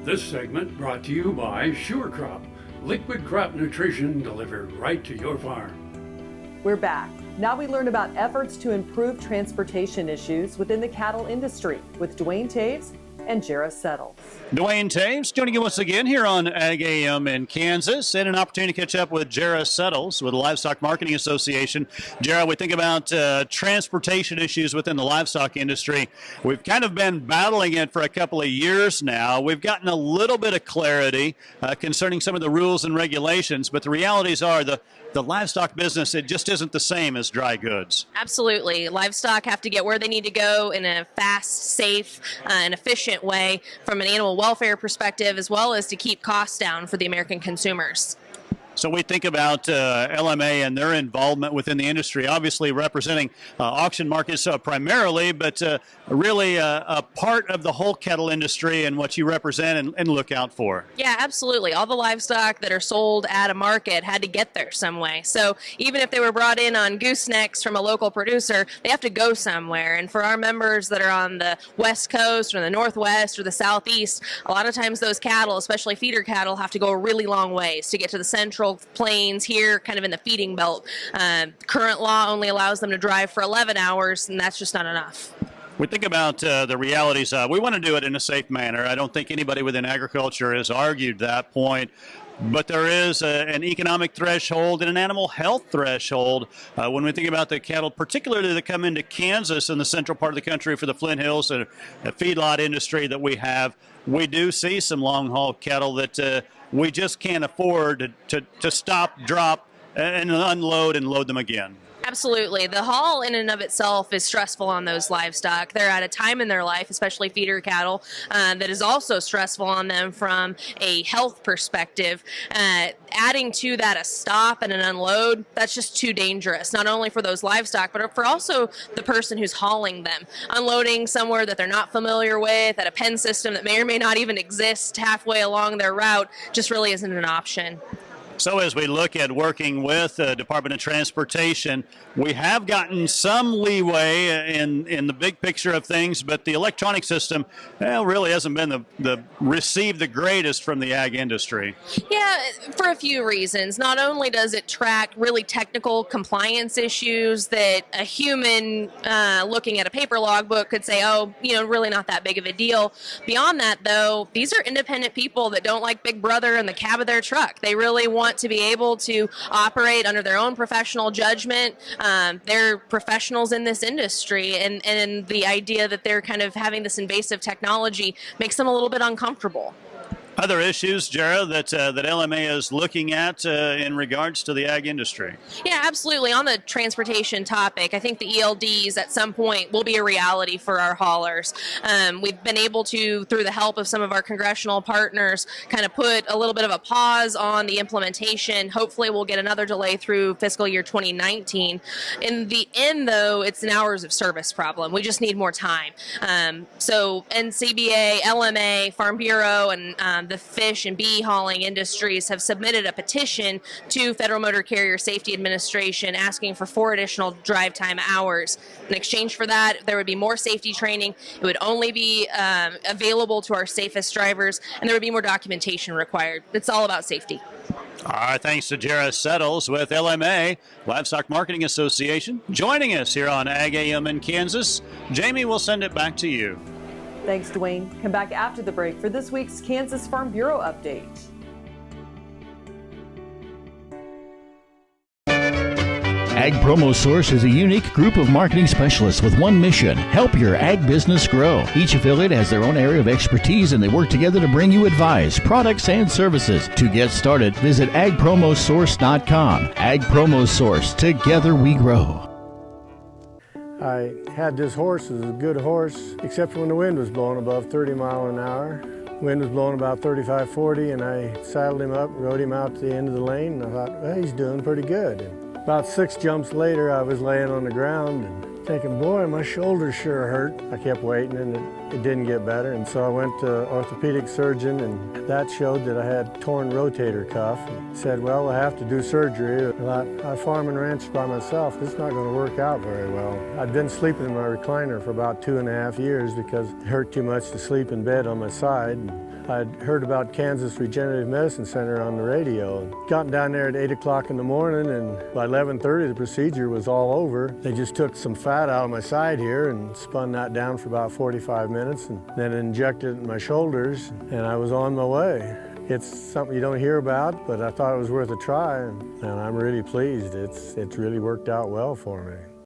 This segment brought to you by Sure Crop, liquid crop nutrition delivered right to your farm. We're back. Now we learn about efforts to improve transportation issues within the cattle industry with Duane and Jara Settles. Duane Taves joining us again here on Ag AM in Kansas, and an opportunity to catch up with Jara Settles with the Livestock Marketing Association. Jara, we think about transportation issues within the livestock industry. We've kind of been battling it for a couple of years now. We've gotten a little bit of clarity concerning some of the rules and regulations, but the realities are the livestock business, it just isn't the same as dry goods. Absolutely. Livestock have to get where they need to go in a fast, safe, and efficient way from an animal welfare perspective, as well as to keep costs down for the American consumers. So we think about LMA and their involvement within the industry, obviously representing auction markets primarily, but really a part of the whole cattle industry and what you represent and look out for. Yeah, absolutely. All the livestock that are sold at a market had to get there some way. So even if they were brought in on goosenecks from a local producer, they have to go somewhere. And for our members that are on the West Coast or the Northwest or the Southeast, a lot of times those cattle, especially feeder cattle, have to go a really long ways to get to the central plains here, kind of in the feeding belt. Current law only allows them to drive for 11 hours, and that's just not enough. We think about the realities. We want to do it in a safe manner. I don't think anybody within agriculture has argued that point. But there is an economic threshold and an animal health threshold when we think about the cattle, particularly that come into Kansas and the central part of the country for the Flint Hills and a feedlot industry that we have. We do see some long-haul cattle that we just can't afford to stop, drop, and unload and load them again. Absolutely. The haul in and of itself is stressful on those livestock. They're at a time in their life, especially feeder cattle, that is also stressful on them from a health perspective. Adding to that a stop and an unload, that's just too dangerous, not only for those livestock, but for also the person who's hauling them. Unloading somewhere that they're not familiar with, at a pen system that may or may not even exist halfway along their route, just really isn't an option. So as we look at working with the Department of Transportation, we have gotten some leeway in the big picture of things, but the electronic system really hasn't been received the greatest from the ag industry. Yeah, for a few reasons. Not only does it track really technical compliance issues that a human looking at a paper logbook could say, oh, really not that big of a deal. Beyond that, though, these are independent people that don't like Big Brother in the cab of their truck. They really want to be able to operate under their own professional judgment. They're professionals in this industry, and the idea that they're kind of having this invasive technology makes them a little bit uncomfortable. Other issues, Jara, that LMA is looking at in regards to the ag industry? Yeah, absolutely. On the transportation topic, I think the ELDs at some point will be a reality for our haulers. We've been able to, through the help of some of our congressional partners, kind of put a little bit of a pause on the implementation. Hopefully we'll get another delay through fiscal year 2019. In the end, though, it's an hours of service problem. We just need more time. So NCBA, LMA, Farm Bureau, and the fish and bee hauling industries have submitted a petition to Federal Motor Carrier Safety Administration asking for 4 additional drive time hours. In exchange for that, there would be more safety training. It would only be available to our safest drivers, and there would be more documentation required. It's all about safety. All right, thanks to Jara Settles with LMA, Livestock Marketing Association, joining us here on Ag AM in Kansas. Jamie, we'll send it back to you. Thanks, Duane. Come back after the break for this week's Kansas Farm Bureau update. Ag Promo Source is a unique group of marketing specialists with one mission: help your ag business grow. Each affiliate has their own area of expertise, and they work together to bring you advice, products, and services. To get started, visit agpromosource.com. Ag Promo Source. Together we grow. I had this horse. It was a good horse, except for when the wind was blowing above 30 miles an hour. Wind was blowing about 35, 40, and I saddled him up, rode him out to the end of the lane, and I thought, well, he's doing pretty good. And about 6 jumps later, I was laying on the ground and thinking, boy, my shoulder sure hurt. I kept waiting, and it didn't get better, and so I went to orthopedic surgeon, and that showed that I had torn rotator cuff. And said, well, I have to do surgery. I farm and ranch by myself. This is not going to work out very well. I'd been sleeping in my recliner for about 2.5 years because it hurt too much to sleep in bed on my side. I'd heard about Kansas Regenerative Medicine Center on the radio. Gotten down there at 8 o'clock in the morning, and by 11:30 the procedure was all over. They just took some fat out of my side here and spun that down for about 45 minutes and then injected it in my shoulders, and I was on my way. It's something you don't hear about, but I thought it was worth a try, and I'm really pleased. It's really worked out well for me.